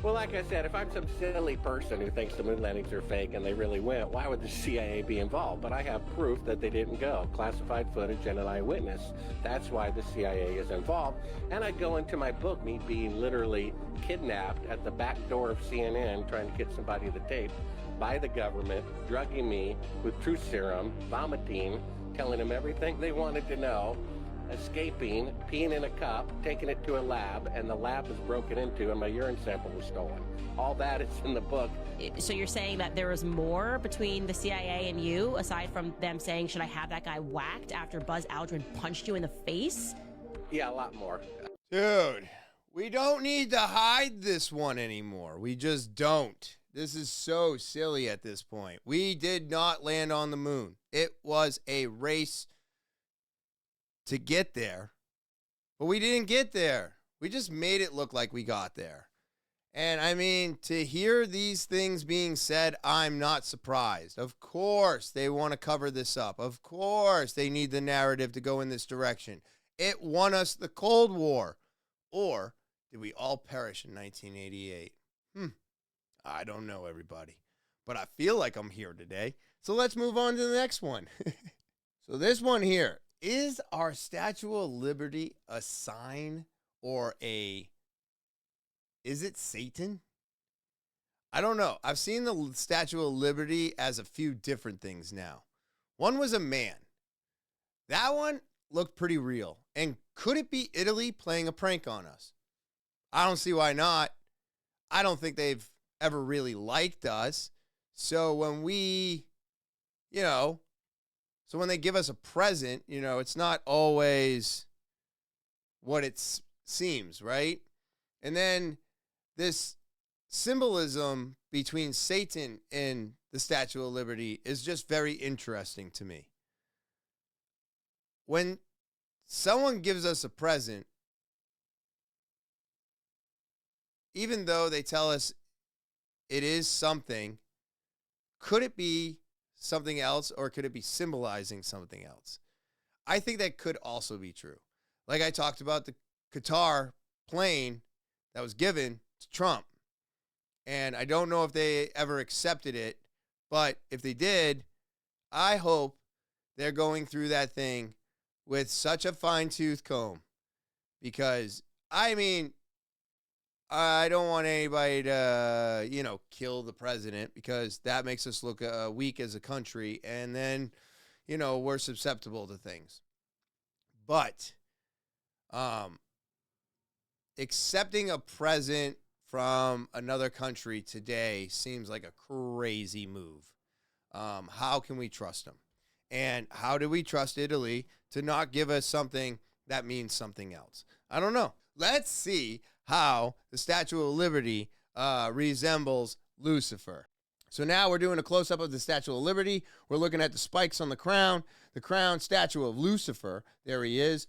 Well, like I said, if I'm some silly person who thinks the moon landings are fake and they really went, why would the CIA be involved? But I have proof that they didn't go. Classified footage and an eyewitness. That's why the CIA is involved. And I go into my book, me being literally kidnapped at the back door of CNN trying to get somebody the tape by the government, drugging me with truth serum, vomiting, telling them everything they wanted to know, escaping, peeing in a cup, taking it to a lab, and the lab was broken into and my urine sample was stolen. All that is in the book. So you're saying that there was more between the CIA and you, aside from them saying, should I have that guy whacked after Buzz Aldrin punched you in the face? Yeah, a lot more. Dude, we don't need to hide this one anymore. We just don't. This is so silly at this point. We did not land on the moon. It was a race to get there, but we didn't get there. We just made it look like we got there. And I mean, to hear these things being said, I'm not surprised. Of course, they want to cover this up. Of course, they need the narrative to go in this direction. It won us the Cold War. Or did we all perish in 1988? I don't know, everybody. But I feel like I'm here today. So let's move on to the next one. So this one here. Is our Statue of Liberty a sign or is it Satan? I don't know. I've seen the Statue of Liberty as a few different things now. One was a man. That one looked pretty real. And could it be Italy playing a prank on us? I don't see why not. I don't think they've ever really liked us. So when when they give us a present, it's not always what it seems, right? And then this symbolism between Satan and the Statue of Liberty is just very interesting to me. When someone gives us a present, even though they tell us it is something, could it be something else, or could it be symbolizing something else? I think that could also be true. Like I talked about the Qatar plane that was given to Trump. And I don't know if they ever accepted it, but if they did, I hope they're going through that thing with such a fine-tooth comb. Because, I mean, I don't want anybody to, kill the president, because that makes us look weak as a country. And then, we're susceptible to things. But accepting a present from another country today seems like a crazy move. How can we trust them? And how do we trust Italy to not give us something that means something else? I don't know. Let's see how the Statue of Liberty resembles Lucifer. So now we're doing a close-up of the Statue of Liberty. We're looking at the spikes on the crown statue of Lucifer. There he is.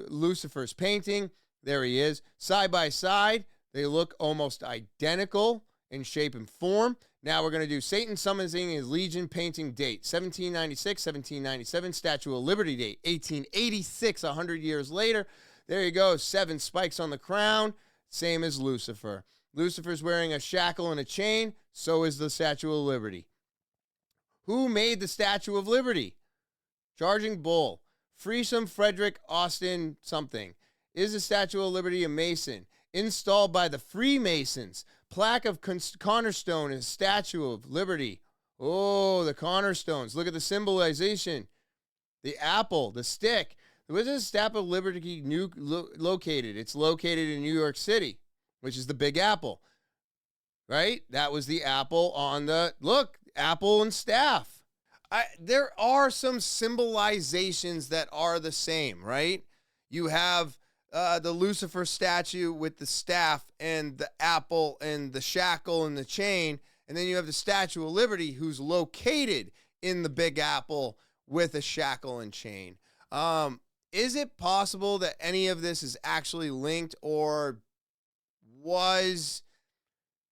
Lucifer's painting. There he is. Side by side, they look almost identical in shape and form. Now we're going to do Satan summoning his legion painting date, 1796, 1797, Statue of Liberty date, 1886, 100 years later. There you go, 7 spikes on the crown, same as Lucifer. Lucifer's wearing a shackle and a chain, so is the Statue of Liberty. Who made the Statue of Liberty? Charging Bull. Freesome Frederick Austin something. Is the Statue of Liberty a Mason? Installed by the Freemasons. Plaque of cornerstone and Statue of Liberty. Oh, the cornerstones. Look at the symbolization. The apple, the stick. Where is the Statue of Liberty located? It's located in New York City, which is the Big Apple, right? That was the apple on the, look, apple and staff. There are some symbolizations that are the same, right? You have the Lucifer statue with the staff and the apple and the shackle and the chain. And then you have the Statue of Liberty, who's located in the Big Apple with a shackle and chain. Is it possible that any of this is actually linked, or was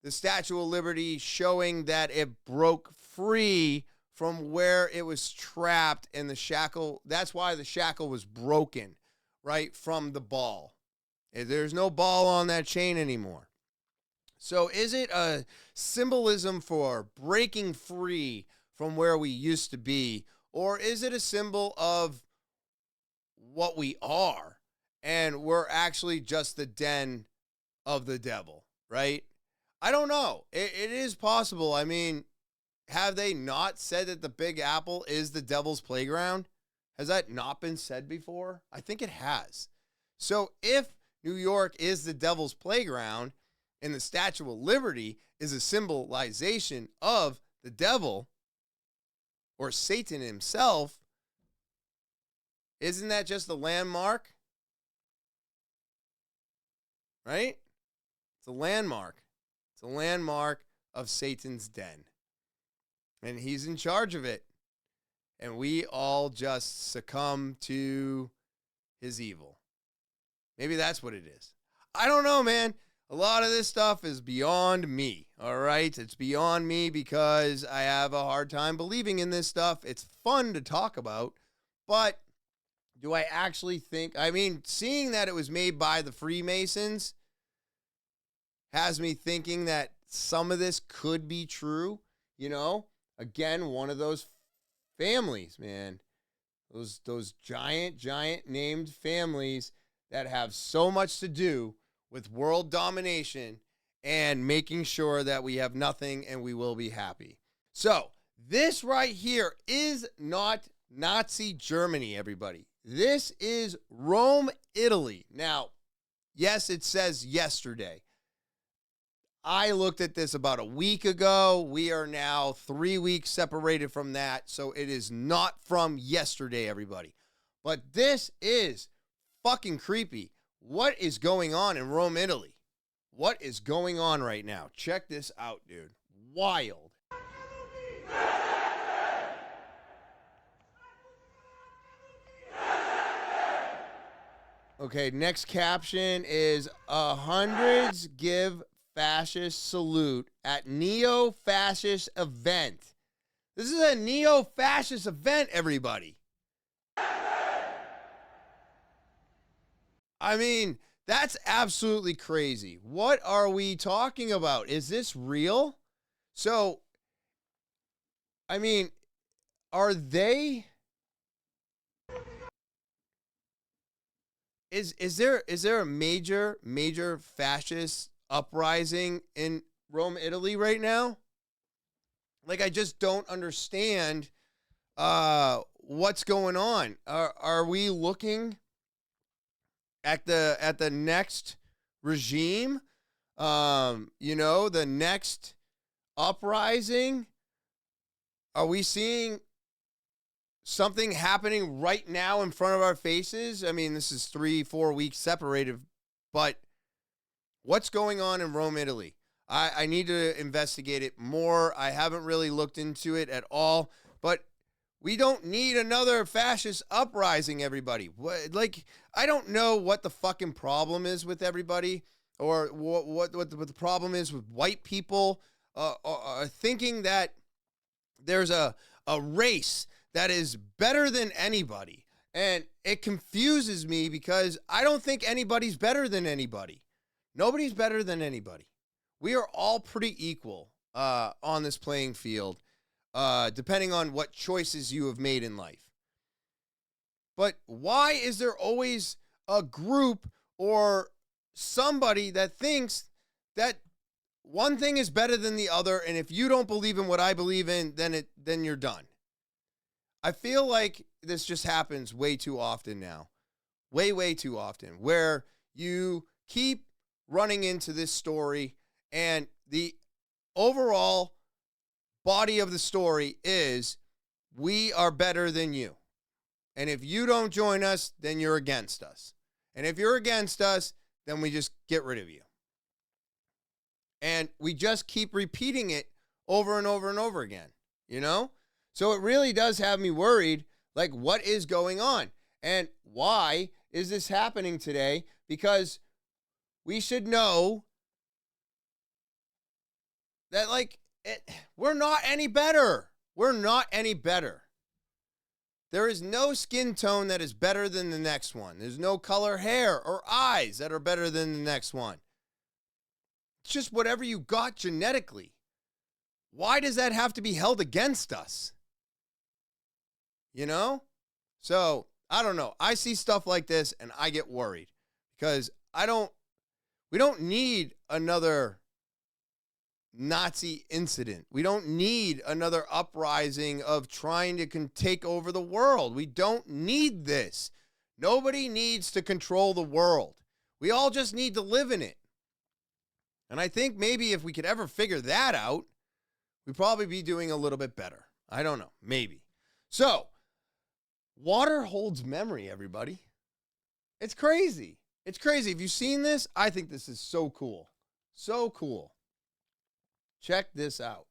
the Statue of Liberty showing that it broke free from where it was trapped and the shackle? That's why the shackle was broken, right, from the ball. There's no ball on that chain anymore. So is it a symbolism for breaking free from where we used to be, or is it a symbol of what we are, and we're actually just the den of the devil, right? I don't know. It is possible. I mean, have they not said that the Big Apple is the devil's playground? Has that not been said before? I think it has. So if New York is the devil's playground and the Statue of Liberty is a symbolization of the devil or Satan himself, isn't that just a landmark? Right? It's a landmark. It's a landmark of Satan's den. And he's in charge of it. And we all just succumb to his evil. Maybe that's what it is. I don't know, man. A lot of this stuff is beyond me, all right? It's beyond me because I have a hard time believing in this stuff. It's fun to talk about, but do I actually think, I mean, seeing that it was made by the Freemasons has me thinking that some of this could be true, you know? Again, one of those families, man. Those giant named families that have so much to do with world domination and making sure that we have nothing and we will be happy. So, this right here is not Nazi Germany, everybody. This is Rome, Italy. Now, yes, it says yesterday. I looked at this about a week ago. We are now 3 weeks separated from that, so it is not from yesterday, everybody. But this is fucking creepy. What is going on in Rome, Italy? What is going on right now? Check this out, dude. Wild. Okay, next caption is hundreds give fascist salute at neo-fascist event. This is a neo-fascist event, everybody. I mean, that's absolutely crazy. What are we talking about? Is this real? So, I mean, are they... Is there a major fascist uprising in Rome, Italy right now? Like, I just don't understand what's going on. Are we looking at the next regime? You know, the next uprising? Are we seeing something happening right now in front of our faces? I mean, this is 3-4 weeks separated, but what's going on in Rome, Italy? I need to investigate it more. I haven't really looked into it at all, but we don't need another fascist uprising, everybody. Like, I don't know what the fucking problem is with everybody, or what the problem is with white people thinking that there's a race that is better than anybody. And it confuses me because I don't think anybody's better than anybody. Nobody's better than anybody. We are all pretty equal on this playing field, depending on what choices you have made in life. But why is there always a group or somebody that thinks that one thing is better than the other, and if you don't believe in what I believe in, then you're done? I feel like this just happens way too often now. Way too often, where you keep running into this story, and the overall body of the story is we are better than you. And if you don't join us, then you're against us. And if you're against us, then we just get rid of you. And we just keep repeating it over and over and over again, you know? So it really does have me worried, like, what is going on? And why is this happening today? Because we should know that, like, we're not any better. We're not any better. There is no skin tone that is better than the next one. There's no color hair or eyes that are better than the next one. It's just whatever you got genetically. Why does that have to be held against us? You know? So, I don't know. I see stuff like this and I get worried because we don't need another Nazi incident. We don't need another uprising of trying to take over the world. We don't need this. Nobody needs to control the world. We all just need to live in it. And I think maybe if we could ever figure that out, we'd probably be doing a little bit better. I don't know. Maybe. So, water holds memory, everybody. It's crazy. It's crazy. Have you seen this? I think this is so cool. So cool. Check this out.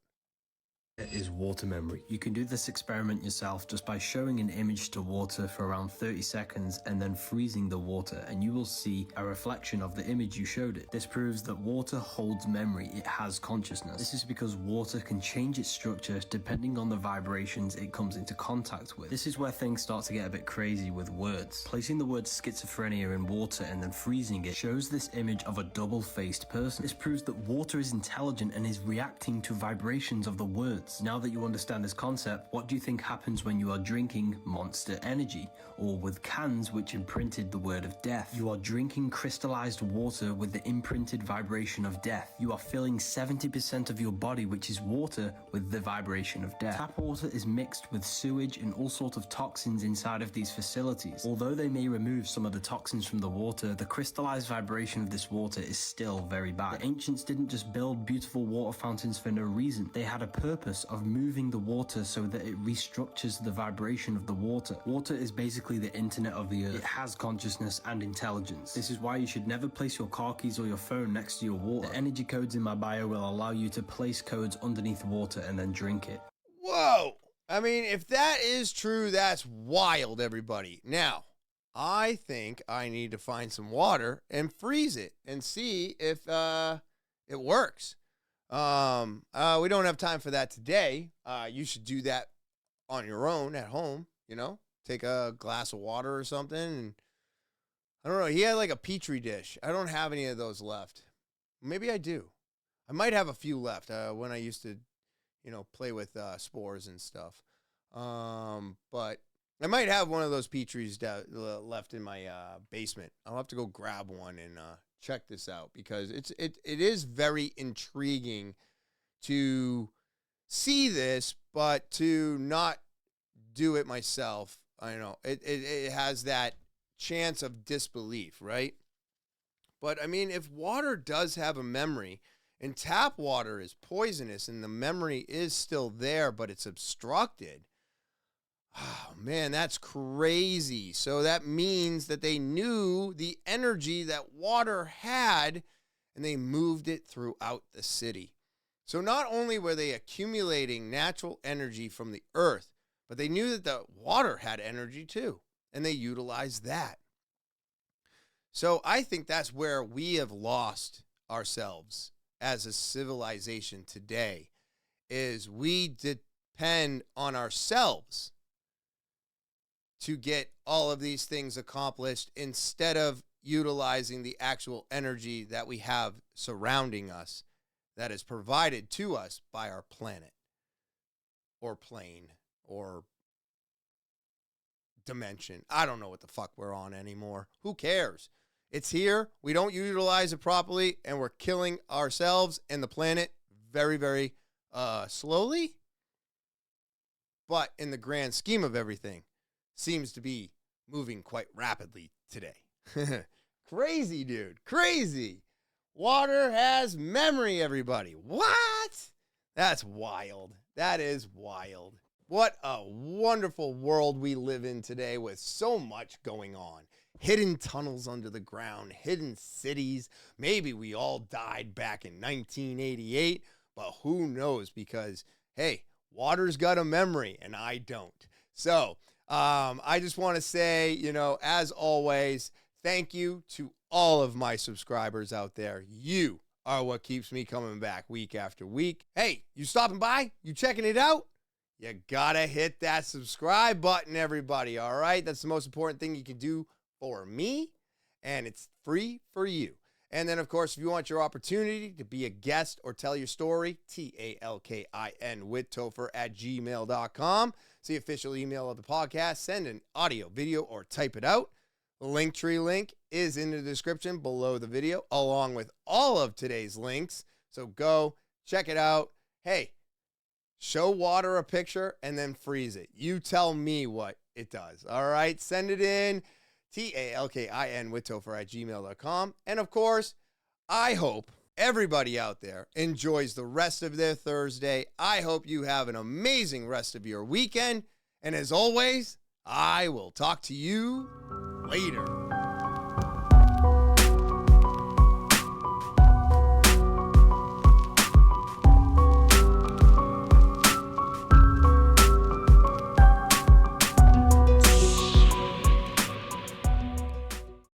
Is water memory. You can do this experiment yourself just by showing an image to water for around 30 seconds and then freezing the water, and you will see a reflection of the image you showed it. This proves that water holds memory. It has consciousness. This is because water can change its structure depending on the vibrations it comes into contact with. This is where things start to get a bit crazy with words. Placing the word schizophrenia in water and then freezing it shows this image of a double-faced person. This proves that water is intelligent and is reacting to vibrations of the words. Now that you understand this concept, what do you think happens when you are drinking Monster Energy, or with cans which imprinted the word of death? You are drinking crystallized water with the imprinted vibration of death. You are filling 70% of your body, which is water, with the vibration of death. Tap water is mixed with sewage and all sorts of toxins inside of these facilities. Although they may remove some of the toxins from the water, the crystallized vibration of this water is still very bad. The ancients didn't just build beautiful water fountains for no reason. They had a purpose of moving the water so that it restructures the vibration of the water. Water is basically the internet of the earth. It has consciousness and intelligence. This is why you should never place your car keys or your phone next to your water. The energy codes in my bio will allow you to place codes underneath water and then drink it. Whoa! I mean, if that is true, that's wild, everybody. Now, I think I need to find some water and freeze it and see if it works. We don't have time for that today. You should do that on your own at home, you know, take a glass of water or something. And I don't know. He had like a Petri dish. I don't have any of those left. Maybe I do. I might have a few left, when I used to, you know, play with, spores and stuff. But I might have one of those Petris left in my, basement. I'll have to go grab one and, check this out because it is very intriguing to see this, but to not do it myself. I know it has that chance of disbelief, right? But I mean, if water does have a memory and tap water is poisonous and the memory is still there, but it's obstructed. Oh, man, that's crazy. So that means that they knew the energy that water had, and they moved it throughout the city. So not only were they accumulating natural energy from the earth, but they knew that the water had energy too, and they utilized that. So I think that's where we have lost ourselves as a civilization today, is we depend on ourselves to get all of these things accomplished instead of utilizing the actual energy that we have surrounding us that is provided to us by our planet or plane or dimension. I don't know what the fuck we're on anymore. Who cares? It's here. We don't utilize it properly, and we're killing ourselves and the planet very, very slowly. But in the grand scheme of everything, seems to be moving quite rapidly today. Crazy, dude. Crazy. Water has memory, everybody. What? That's wild. That is wild. What a wonderful world we live in today with so much going on. Hidden tunnels under the ground, hidden cities. Maybe we all died back in 1988, but who knows? Because, hey, water's got a memory and I don't. So I just want to say, you know, as always, thank you to all of my subscribers out there. You are what keeps me coming back week after week. Hey, you stopping by? You checking it out? You gotta hit that subscribe button, everybody, all right? That's the most important thing you can do for me, and it's free for you. And then, of course, if you want your opportunity to be a guest or tell your story, talkinwithtopher@gmail.com. It's the official email of the podcast. Send an audio, video, or type it out. The Linktree link is in the description below the video, along with all of today's links. So go check it out. Hey, show water a picture and then freeze it. You tell me what it does. All right, send it in. talkinwithtopher@gmail.com. And of course, I hope everybody out there enjoys the rest of their Thursday. I hope you have an amazing rest of your weekend. And as always, I will talk to you later.